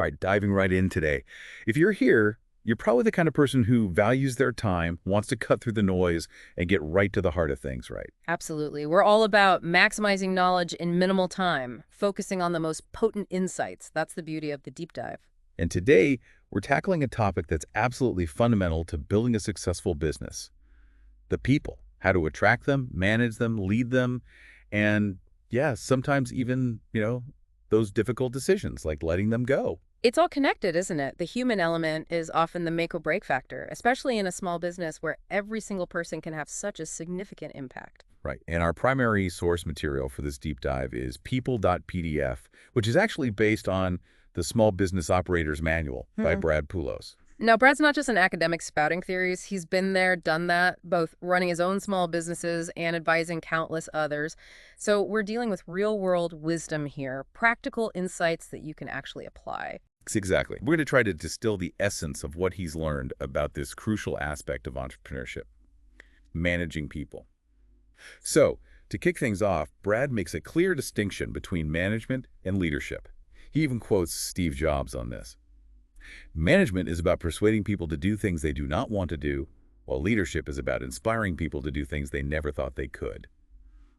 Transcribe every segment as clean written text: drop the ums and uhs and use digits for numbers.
All right, diving right in today. If you're here, you're probably the kind of person who values their time, wants to cut through the noise, and get right to the heart of things, right? Absolutely. We're all about maximizing knowledge in minimal time, focusing on the most potent insights. That's the beauty of the deep dive. And today, we're tackling a topic that's absolutely fundamental to building a successful business. The people. How to attract them, manage them, lead them, and yeah, sometimes even, those difficult decisions like letting them go. It's all connected, isn't it? The human element is often the make or break factor, especially in a small business where every single person can have such a significant impact. Right. And our primary source material for this deep dive is people.pdf, which is actually based on the Small Business Operator's Manual by Hmm. Brad Poulos. Now, Brad's not just an academic spouting theories. He's been there, done that, both running his own small businesses and advising countless others. So we're dealing with real-world wisdom here, practical insights that you can actually apply. Exactly. We're going to try to distill the essence of what he's learned about this crucial aspect of entrepreneurship, managing people. So, to kick things off, Brad makes a clear distinction between management and leadership. He even quotes Steve Jobs on this. Management is about persuading people to do things they do not want to do, while leadership is about inspiring people to do things they never thought they could.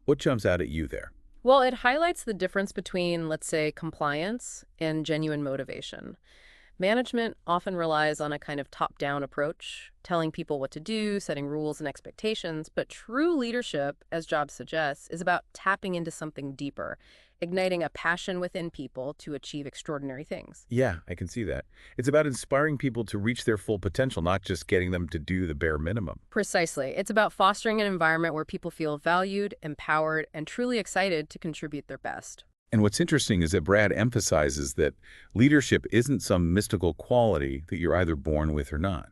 What jumps out at you there? Well, it highlights the difference between, let's say, compliance and genuine motivation. Management often relies on a kind of top-down approach, telling people what to do, setting rules and expectations, but true leadership, as Jobs suggests, is about tapping into something deeper, igniting a passion within people to achieve extraordinary things. Yeah, I can see that. It's about inspiring people to reach their full potential, not just getting them to do the bare minimum. Precisely. It's about fostering an environment where people feel valued, empowered, and truly excited to contribute their best. And what's interesting is that Brad emphasizes that leadership isn't some mystical quality that you're either born with or not.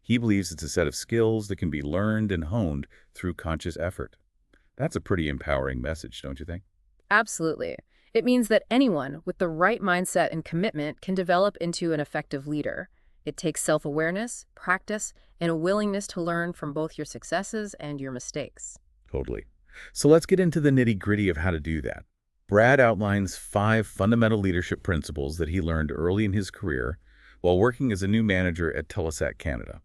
He believes it's a set of skills that can be learned and honed through conscious effort. That's a pretty empowering message, don't you think? Absolutely. It means that anyone with the right mindset and commitment can develop into an effective leader. It takes self-awareness, practice, and a willingness to learn from both your successes and your mistakes. Totally. So let's get into the nitty-gritty of how to do that. Brad outlines 5 fundamental leadership principles that he learned early in his career while working as a new manager at Telesat Canada.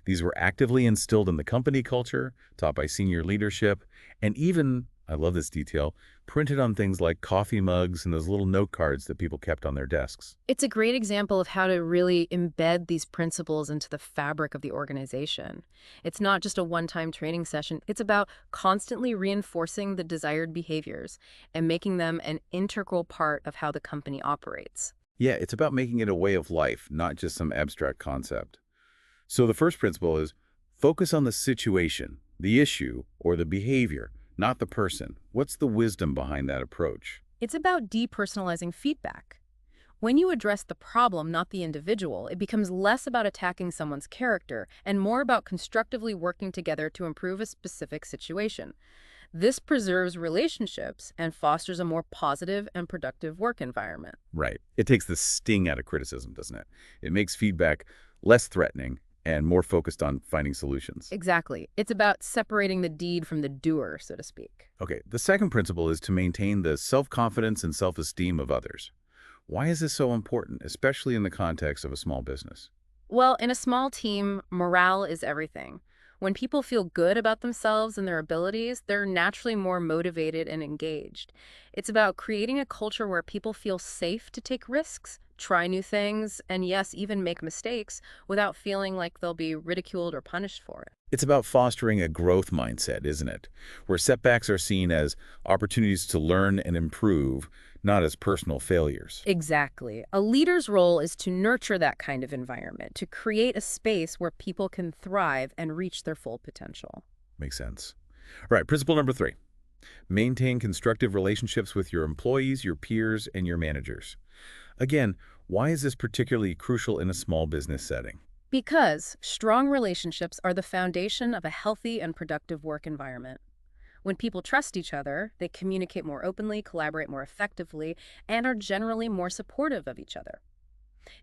These were actively instilled in the company culture, taught by senior leadership, and even, I love this detail, printed on things like coffee mugs and those little note cards that people kept on their desks. It's a great example of how to really embed these principles into the fabric of the organization. It's not just a one-time training session. It's about constantly reinforcing the desired behaviors and making them an integral part of how the company operates. Yeah, it's about making it a way of life, not just some abstract concept. So the first principle is focus on the situation, the issue, or the behavior, not the person. What's the wisdom behind that approach? It's about depersonalizing feedback. When you address the problem, not the individual, it becomes less about attacking someone's character and more about constructively working together to improve a specific situation. This preserves relationships and fosters a more positive and productive work environment. Right. It takes the sting out of criticism, doesn't it? It makes feedback less threatening and more focused on finding solutions. Exactly. It's about separating the deed from the doer, so to speak. Okay, the second principle is to maintain the self-confidence and self-esteem of others. Why is this so important, especially in the context of a small business? Well, in a small team, morale is everything. When people feel good about themselves and their abilities, they're naturally more motivated and engaged. It's about creating a culture where people feel safe to take risks, try new things, and yes, even make mistakes without feeling like they'll be ridiculed or punished for it. It's about fostering a growth mindset, isn't it? Where setbacks are seen as opportunities to learn and improve, not as personal failures. Exactly. A leader's role is to nurture that kind of environment, to create a space where people can thrive and reach their full potential. Makes sense. All right, principle number 3. Maintain constructive relationships with your employees, your peers, and your managers. Again, why is this particularly crucial in a small business setting? Because strong relationships are the foundation of a healthy and productive work environment. When people trust each other, they communicate more openly, collaborate more effectively, and are generally more supportive of each other.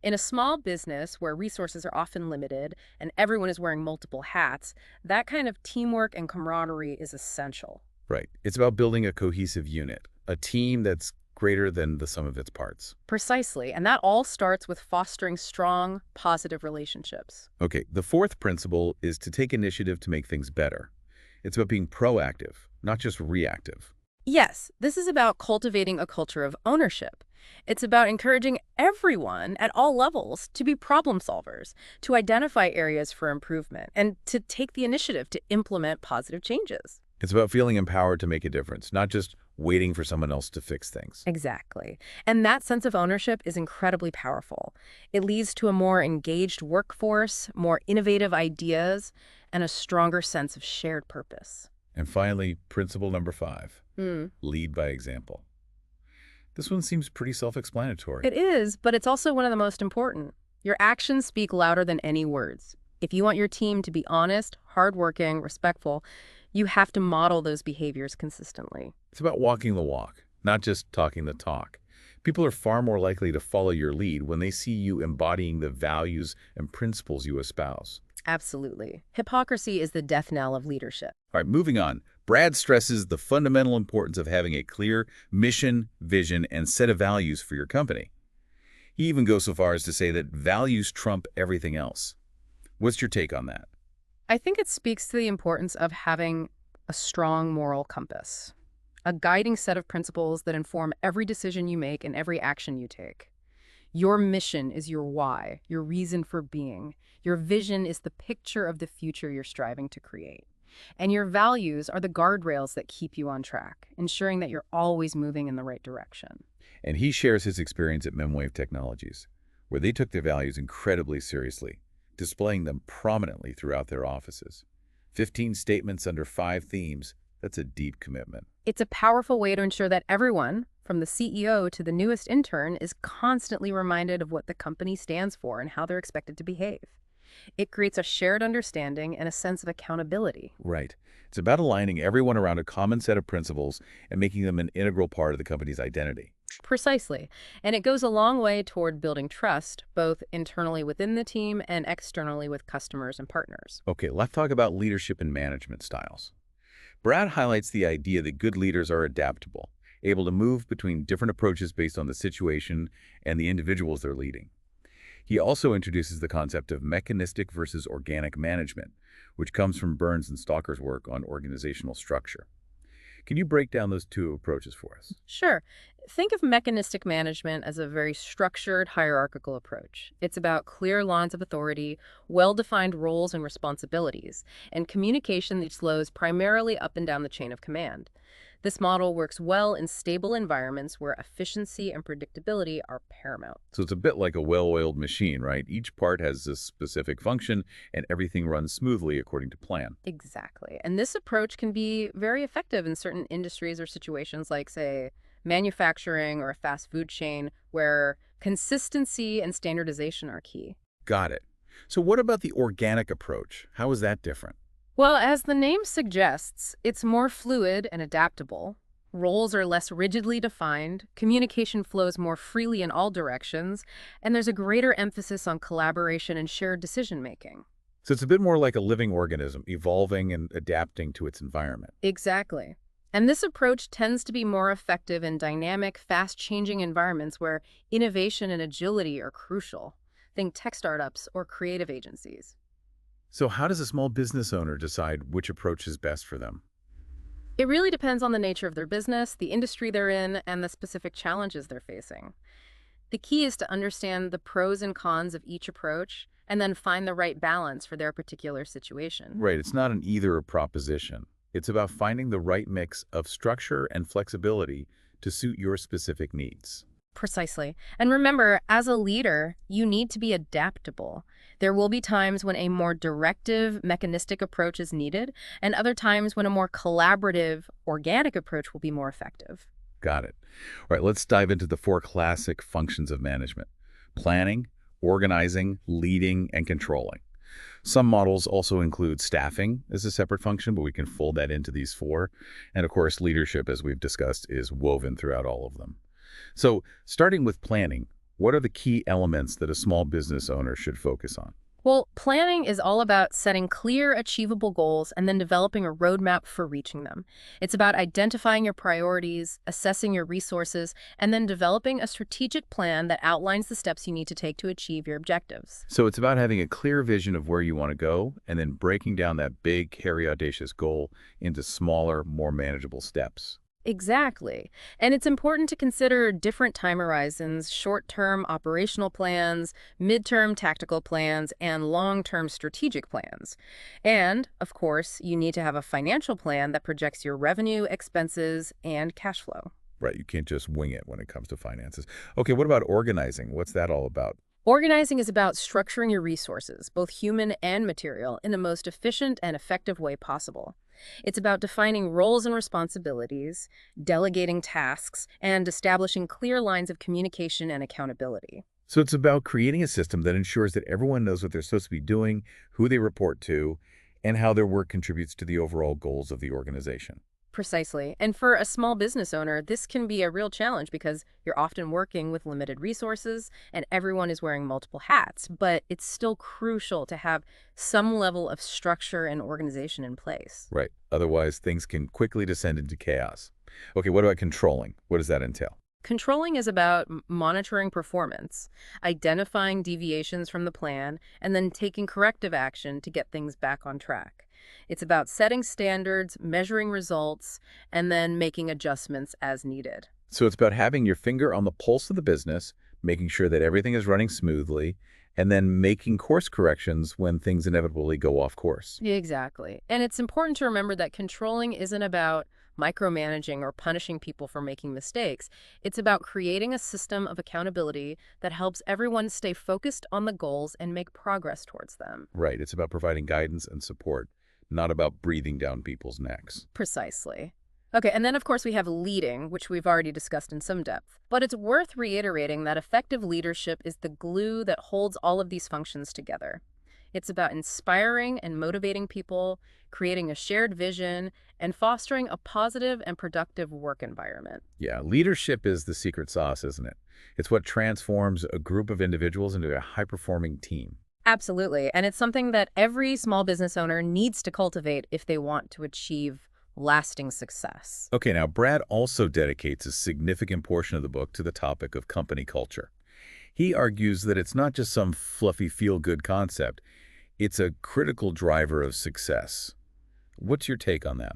In a small business where resources are often limited and everyone is wearing multiple hats, that kind of teamwork and camaraderie is essential. Right. It's about building a cohesive unit, a team that's greater than the sum of its parts. Precisely. And that all starts with fostering strong, positive relationships. Okay, the fourth principle is to take initiative to make things better. It's about being proactive, not just reactive. Yes, this is about cultivating a culture of ownership. It's about encouraging everyone at all levels to be problem solvers, to identify areas for improvement, and to take the initiative to implement positive changes. It's about feeling empowered to make a difference, not just waiting for someone else to fix things. Exactly. And that sense of ownership is incredibly powerful. It leads to a more engaged workforce, more innovative ideas, and a stronger sense of shared purpose. And finally, principle number 5, Hmm. lead by example. This one seems pretty self-explanatory. It is, but it's also one of the most important. Your actions speak louder than any words. If you want your team to be honest, hardworking, respectful, you have to model those behaviors consistently. It's about walking the walk, not just talking the talk. People are far more likely to follow your lead when they see you embodying the values and principles you espouse. Absolutely. Hypocrisy is the death knell of leadership. All right, moving on. Brad stresses the fundamental importance of having a clear mission, vision, and set of values for your company. He even goes so far as to say that values trump everything else. What's your take on that? I think it speaks to the importance of having a strong moral compass, a guiding set of principles that inform every decision you make and every action you take. Your mission is your why, your reason for being. Your vision is the picture of the future you're striving to create. And your values are the guardrails that keep you on track, ensuring that you're always moving in the right direction. And he shares his experience at Memwave Technologies, where they took their values incredibly seriously, displaying them prominently throughout their offices. 15 statements under 5 themes, that's a deep commitment. It's a powerful way to ensure that everyone, from the CEO to the newest intern, is constantly reminded of what the company stands for and how they're expected to behave. It creates a shared understanding and a sense of accountability. Right. It's about aligning everyone around a common set of principles and making them an integral part of the company's identity. Precisely. And it goes a long way toward building trust, both internally within the team and externally with customers and partners. Okay, let's talk about leadership and management styles. Brad highlights the idea that good leaders are adaptable, able to move between different approaches based on the situation and the individuals they're leading. He also introduces the concept of mechanistic versus organic management, which comes from Burns and Stalker's work on organizational structure. Can you break down those two approaches for us? Sure. Think of mechanistic management as a very structured, hierarchical approach. It's about clear lines of authority, well-defined roles and responsibilities, and communication that flows primarily up and down the chain of command. This model works well in stable environments where efficiency and predictability are paramount. So it's a bit like a well-oiled machine, right? Each part has a specific function and everything runs smoothly according to plan. Exactly. And this approach can be very effective in certain industries or situations like, say, manufacturing or a fast food chain where consistency and standardization are key. Got it. So what about the organic approach? How is that different? Well, as the name suggests, it's more fluid and adaptable. Roles are less rigidly defined, communication flows more freely in all directions, and there's a greater emphasis on collaboration and shared decision-making. So it's a bit more like a living organism, evolving and adapting to its environment. Exactly. And this approach tends to be more effective in dynamic, fast-changing environments where innovation and agility are crucial. Think tech startups or creative agencies. So how does a small business owner decide which approach is best for them? It really depends on the nature of their business, the industry they're in, and the specific challenges they're facing. The key is to understand the pros and cons of each approach and then find the right balance for their particular situation. Right, it's not an either proposition. It's about finding the right mix of structure and flexibility to suit your specific needs. Precisely. And remember, as a leader, you need to be adaptable. There will be times when a more directive, mechanistic approach is needed, and other times when a more collaborative, organic approach will be more effective. Got it. All right, let's dive into the 4 classic functions of management: planning, organizing, leading, and controlling. Some models also include staffing as a separate function, but we can fold that into these 4. And of course, leadership, as we've discussed, is woven throughout all of them. So starting with planning, what are the key elements that a small business owner should focus on? Well, planning is all about setting clear, achievable goals and then developing a roadmap for reaching them. It's about identifying your priorities, assessing your resources, and then developing a strategic plan that outlines the steps you need to take to achieve your objectives. So it's about having a clear vision of where you want to go and then breaking down that big, hairy, audacious goal into smaller, more manageable steps. Exactly. And it's important to consider different time horizons, short-term operational plans, mid-term tactical plans, and long-term strategic plans. And, of course, you need to have a financial plan that projects your revenue, expenses, and cash flow. Right, you can't just wing it when it comes to finances. Okay, what about organizing? What's that all about? Organizing is about structuring your resources, both human and material, in the most efficient and effective way possible. It's about defining roles and responsibilities, delegating tasks, and establishing clear lines of communication and accountability. So it's about creating a system that ensures that everyone knows what they're supposed to be doing, who they report to, and how their work contributes to the overall goals of the organization. Precisely. And for a small business owner, this can be a real challenge because you're often working with limited resources and everyone is wearing multiple hats. But it's still crucial to have some level of structure and organization in place. Right. Otherwise, things can quickly descend into chaos. Okay, what about controlling? What does that entail? Controlling is about monitoring performance, identifying deviations from the plan, and then taking corrective action to get things back on track. It's about setting standards, measuring results, and then making adjustments as needed. So it's about having your finger on the pulse of the business, making sure that everything is running smoothly, and then making course corrections when things inevitably go off course. Exactly. And it's important to remember that controlling isn't about micromanaging or punishing people for making mistakes. It's about creating a system of accountability that helps everyone stay focused on the goals and make progress towards them. Right. It's about providing guidance and support, not about breathing down people's necks. Precisely. Okay, and then of course we have leading, which we've already discussed in some depth. But it's worth reiterating that effective leadership is the glue that holds all of these functions together. It's about inspiring and motivating people, creating a shared vision, and fostering a positive and productive work environment. Yeah, leadership is the secret sauce, isn't it? It's what transforms a group of individuals into a high-performing team. Absolutely. And it's something that every small business owner needs to cultivate if they want to achieve lasting success. Okay, now Brad also dedicates a significant portion of the book to the topic of company culture. He argues that it's not just some fluffy feel-good concept. It's a critical driver of success. What's your take on that?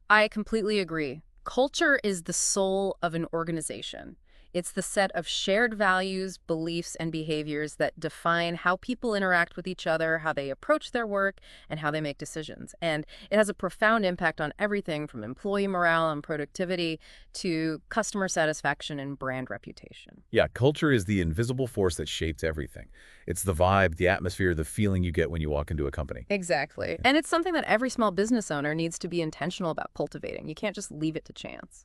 I completely agree. Culture is the soul of an organization. It's the set of shared values, beliefs, and behaviors that define how people interact with each other, how they approach their work, and how they make decisions. And it has a profound impact on everything from employee morale and productivity to customer satisfaction and brand reputation. Yeah, culture is the invisible force that shapes everything. It's the vibe, the atmosphere, the feeling you get when you walk into a company. Exactly. And it's something that every small business owner needs to be intentional about cultivating. You can't just leave it to chance.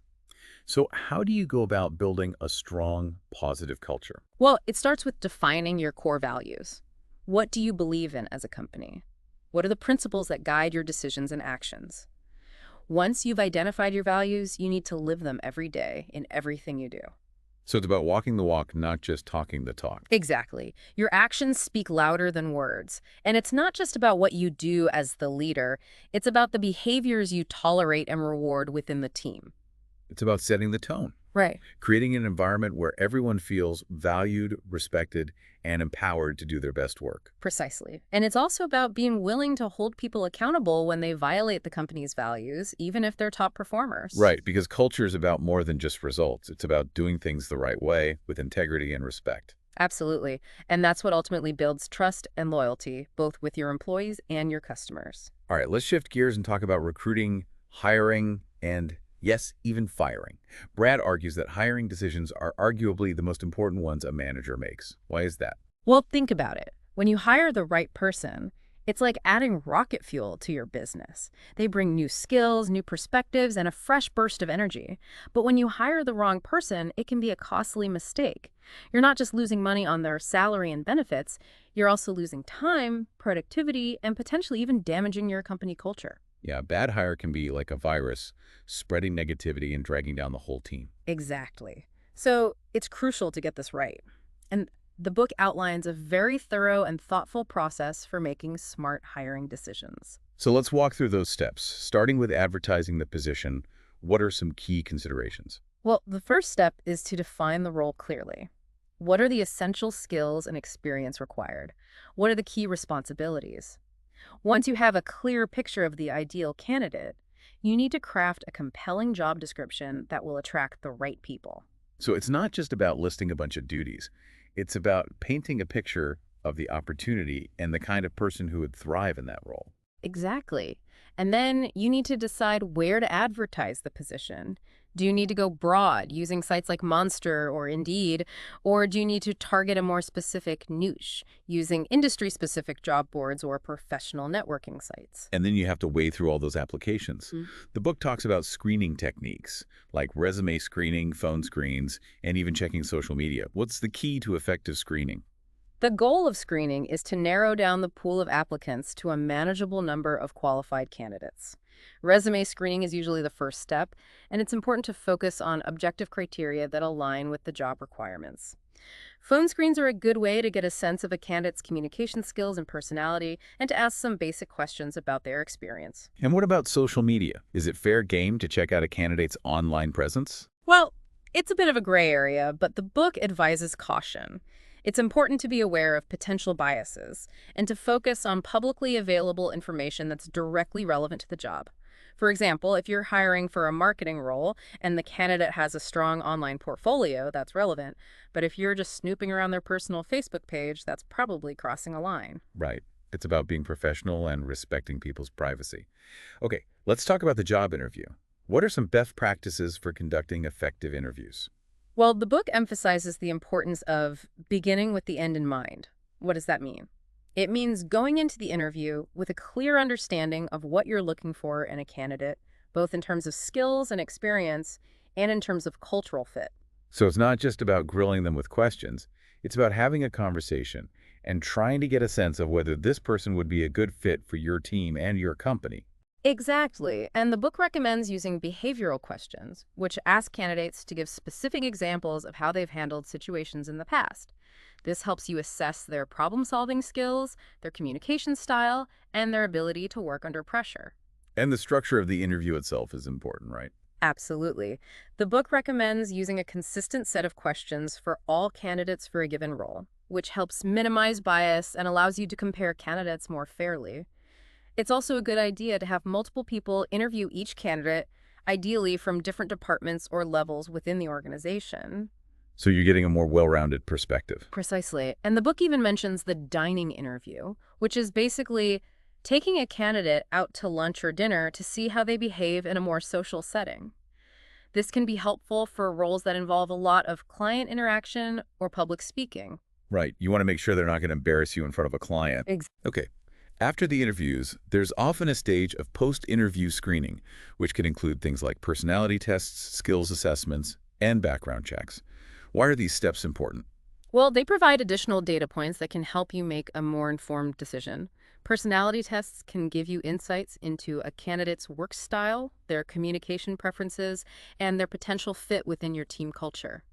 So how do you go about building a strong, positive culture? Well, it starts with defining your core values. What do you believe in as a company? What are the principles that guide your decisions and actions? Once you've identified your values, you need to live them every day in everything you do. So it's about walking the walk, not just talking the talk. Exactly. Your actions speak louder than words. And it's not just about what you do as the leader, it's about the behaviors you tolerate and reward within the team. It's about setting the tone, Right. creating an environment where everyone feels valued, respected, and empowered to do their best work. Precisely. And it's also about being willing to hold people accountable when they violate the company's values, even if they're top performers. Right, because culture is about more than just results. It's about doing things the right way with integrity and respect. Absolutely. And that's what ultimately builds trust and loyalty, both with your employees and your customers. All right, let's shift gears and talk about recruiting, hiring, and yes, even firing. Brad argues that hiring decisions are arguably the most important ones a manager makes. Why is that? Well, think about it. When you hire the right person, it's like adding rocket fuel to your business. They bring new skills, new perspectives, and a fresh burst of energy. But when you hire the wrong person, it can be a costly mistake. You're not just losing money on their salary and benefits, you're also losing time, productivity, and potentially even damaging your company culture. Yeah, a bad hire can be like a virus, spreading negativity and dragging down the whole team. Exactly. So it's crucial to get this right. And The book outlines a very thorough and thoughtful process for making smart hiring decisions. So let's walk through those steps. Starting with advertising the position, what are some key considerations? Well, the first step is to define the role clearly. What are the essential skills and experience required? What are the key responsibilities? Once you have a clear picture of the ideal candidate, you need to craft a compelling job description that will attract the right people. So it's not just about listing a bunch of duties. It's about painting a picture of the opportunity and the kind of person who would thrive in that role. Exactly. And then you need to decide where to advertise the position. Do you need to go broad using sites like Monster or Indeed, or do you need to target a more specific niche using industry-specific job boards or professional networking sites? And then you have to wade through all those applications. Mm. The book talks about screening techniques, like resume screening, phone screens, and even checking social media. What's the key to effective screening? The goal of screening is to narrow down the pool of applicants to a manageable number of qualified candidates. Resume screening is usually the first step, and it's important to focus on objective criteria that align with the job requirements. Phone screens are a good way to get a sense of a candidate's communication skills and personality and to ask some basic questions about their experience. And what about social media? Is it fair game to check out a candidate's online presence? Well, it's a bit of a gray area, but the book advises caution. It's important to be aware of potential biases and to focus on publicly available information that's directly relevant to the job. For example, if you're hiring for a marketing role and the candidate has a strong online portfolio, that's relevant. But if you're just snooping around their personal Facebook page, that's probably crossing a line. Right. It's about being professional and respecting people's privacy. Okay, let's talk about the job interview. What are some best practices for conducting effective interviews? Well, the book emphasizes the importance of beginning with the end in mind. What does that mean? It means going into the interview with a clear understanding of what you're looking for in a candidate, both in terms of skills and experience, and in terms of cultural fit. So it's not just about grilling them with questions. It's about having a conversation and trying to get a sense of whether this person would be a good fit for your team and your company. Exactly. And the book recommends using behavioral questions, which ask candidates to give specific examples of how they've handled situations in the past. This helps you assess their problem-solving skills, their communication style, and their ability to work under pressure. And the structure of the interview itself is important, right? Absolutely. The book recommends using a consistent set of questions for all candidates for a given role, which helps minimize bias and allows you to compare candidates more fairly. It's also a good idea to have multiple people interview each candidate, ideally from different departments or levels within the organization. So you're getting a more well-rounded perspective. Precisely. And the book even mentions the dining interview, which is basically taking a candidate out to lunch or dinner to see how they behave in a more social setting. This can be helpful for roles that involve a lot of client interaction or public speaking. Right. You want to make sure they're not going to embarrass you in front of a client. Okay. After the interviews, there's often a stage of post-interview screening, which can include things like personality tests, skills assessments, and background checks. Why are these steps important? Well, they provide additional data points that can help you make a more informed decision. Personality tests can give you insights into a candidate's work style, their communication preferences, and their potential fit within your team culture.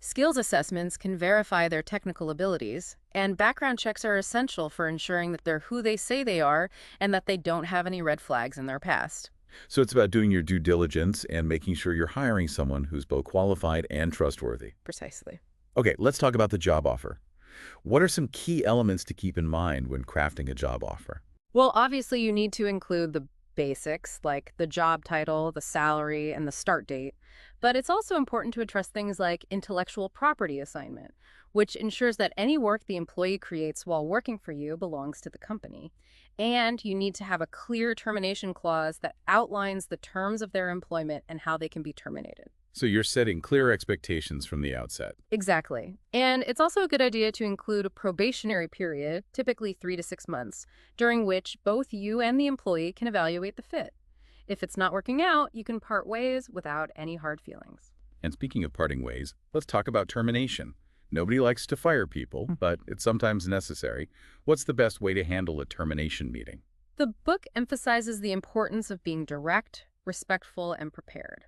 Skills assessments can verify their technical abilities, and background checks are essential for ensuring that they're who they say they are and that they don't have any red flags in their past. So it's about doing your due diligence and making sure you're hiring someone who's both qualified and trustworthy. Precisely. Okay, let's talk about the job offer. What are some key elements to keep in mind when crafting a job offer? Well, obviously, you need to include the basics like the job title, the salary, and the start date. But it's also important to address things like intellectual property assignment, which ensures that any work the employee creates while working for you belongs to the company. And you need to have a clear termination clause that outlines the terms of their employment and how they can be terminated. So you're setting clear expectations from the outset. Exactly. And it's also a good idea to include a probationary period, typically 3 to 6 months, during which both you and the employee can evaluate the fit. If it's not working out, you can part ways without any hard feelings. And speaking of parting ways, let's talk about termination. Nobody likes to fire people, but it's sometimes necessary. What's the best way to handle a termination meeting? The book emphasizes the importance of being direct, respectful, and prepared.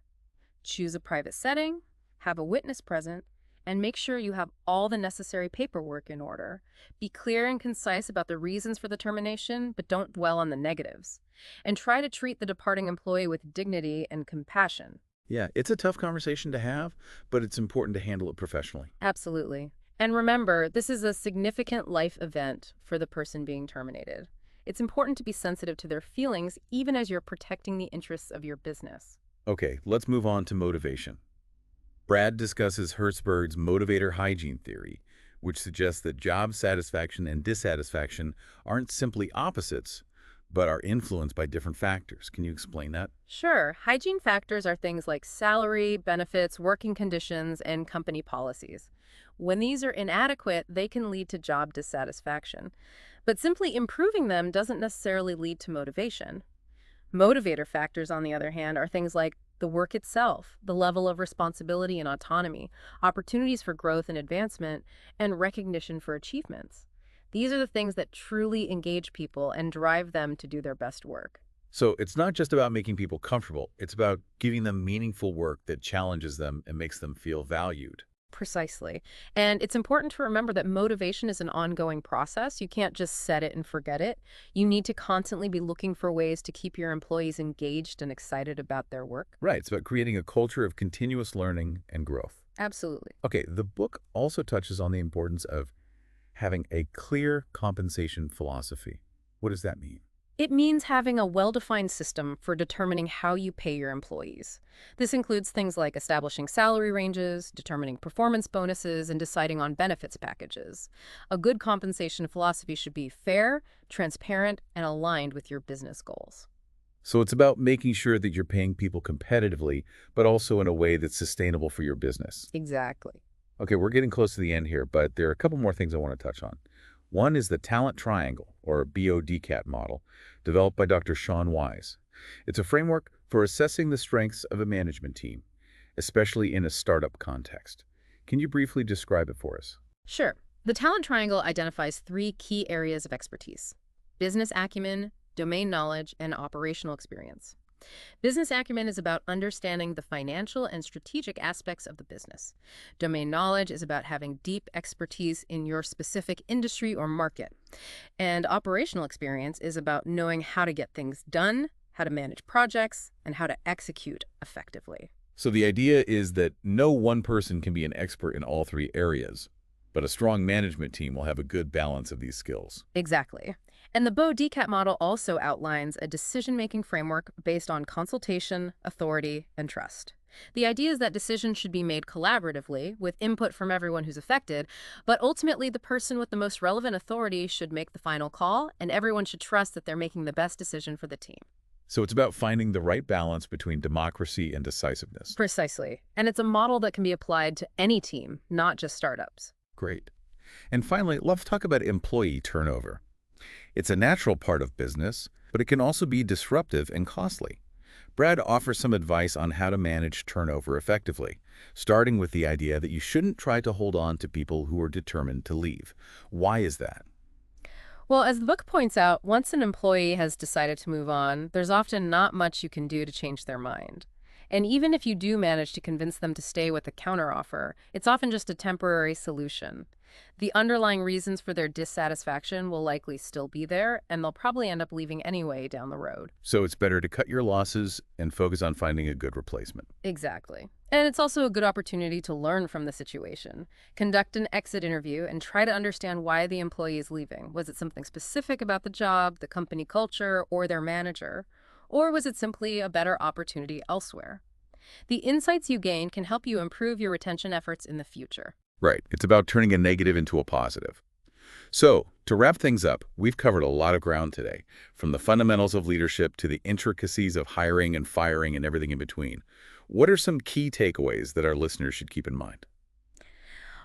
Choose a private setting, have a witness present, And make sure you have all the necessary paperwork in order. Be clear and concise about the reasons for the termination, but don't dwell on the negatives. And try to treat the departing employee with dignity and compassion. Yeah, it's a tough conversation to have, but it's important to handle it professionally. Absolutely. And remember, this is a significant life event for the person being terminated. It's important to be sensitive to their feelings even as you're protecting the interests of your business. Okay, let's move on to motivation. Brad discusses Herzberg's motivator hygiene theory, which suggests that job satisfaction and dissatisfaction aren't simply opposites, but are influenced by different factors. Can you explain that? Sure, hygiene factors are things like salary, benefits, working conditions, and company policies. When these are inadequate, they can lead to job dissatisfaction. But simply improving them doesn't necessarily lead to motivation. Motivator factors, on the other hand, are things like the work itself, the level of responsibility and autonomy, opportunities for growth and advancement, and recognition for achievements. These are the things that truly engage people and drive them to do their best work. So it's not just about making people comfortable, it's about giving them meaningful work that challenges them and makes them feel valued. Precisely. And it's important to remember that motivation is an ongoing process. You can't just set it and forget it. You need to constantly be looking for ways to keep your employees engaged and excited about their work. Right, it's about creating a culture of continuous learning and growth. Absolutely. Okay, the book also touches on the importance of having a clear compensation philosophy. What does that mean? It means having a well-defined system for determining how you pay your employees. This includes things like establishing salary ranges, determining performance bonuses, and deciding on benefits packages. A good compensation philosophy should be fair, transparent, and aligned with your business goals. So it's about making sure that you're paying people competitively, but also in a way that's sustainable for your business. Exactly. Okay, we're getting close to the end here, but there are a couple more things I want to touch on. One is the talent triangle, or BODCAT model, developed by Dr. Sean Wise. It's a framework for assessing the strengths of a management team, especially in a startup context. Can you briefly describe it for us? Sure. The talent triangle identifies three key areas of expertise: business acumen, domain knowledge, and operational experience. Business acumen is about understanding the financial and strategic aspects of the business. Domain knowledge is about having deep expertise in your specific industry or market. And operational experience is about knowing how to get things done, how to manage projects, and how to execute effectively. So the idea is that no one person can be an expert in all three areas, but a strong management team will have a good balance of these skills. Exactly. And the BODCAT model also outlines a decision-making framework based on consultation, authority, and trust. The idea is that decisions should be made collaboratively, with input from everyone who's affected, but ultimately the person with the most relevant authority should make the final call, and everyone should trust that they're making the best decision for the team. So it's about finding the right balance between democracy and decisiveness. Precisely. And it's a model that can be applied to any team, not just startups. Great. And finally, let's talk about employee turnover. It's a natural part of business, but it can also be disruptive and costly. Brad offers some advice on how to manage turnover effectively, starting with the idea that you shouldn't try to hold on to people who are determined to leave. Why is that? Well, as the book points out, once an employee has decided to move on, there's often not much you can do to change their mind. And even if you do manage to convince them to stay with a counteroffer, it's often just a temporary solution. The underlying reasons for their dissatisfaction will likely still be there, and they'll probably end up leaving anyway down the road. So it's better to cut your losses and focus on finding a good replacement. Exactly. And it's also a good opportunity to learn from the situation. Conduct an exit interview and try to understand why the employee is leaving. Was it something specific about the job, the company culture, or their manager? Or was it simply a better opportunity elsewhere? The insights you gain can help you improve your retention efforts in the future. Right. It's about turning a negative into a positive. So, to wrap things up, we've covered a lot of ground today, from the fundamentals of leadership to the intricacies of hiring and firing and everything in between. What are some key takeaways that our listeners should keep in mind?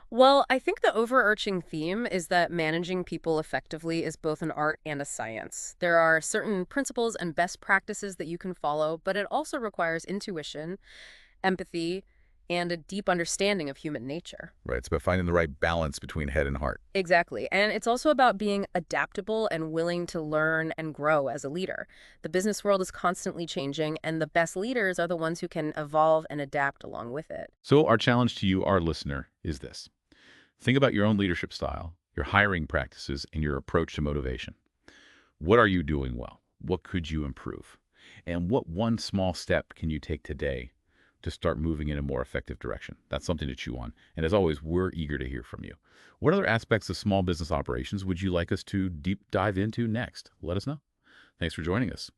Well, I think the overarching theme is that managing people effectively is both an art and a science. There are certain principles and best practices that you can follow, but it also requires intuition, empathy, and a deep understanding of human nature. Right. It's about finding the right balance between head and heart. Exactly. And it's also about being adaptable and willing to learn and grow as a leader. The business world is constantly changing, and the best leaders are the ones who can evolve and adapt along with it. So our challenge to you, our listener, is this. Think about your own leadership style, your hiring practices, and your approach to motivation. What are you doing well? What could you improve? And what one small step can you take today to start moving in a more effective direction? That's something to chew on. And as always, we're eager to hear from you. What other aspects of small business operations would you like us to deep dive into next? Let us know. Thanks for joining us.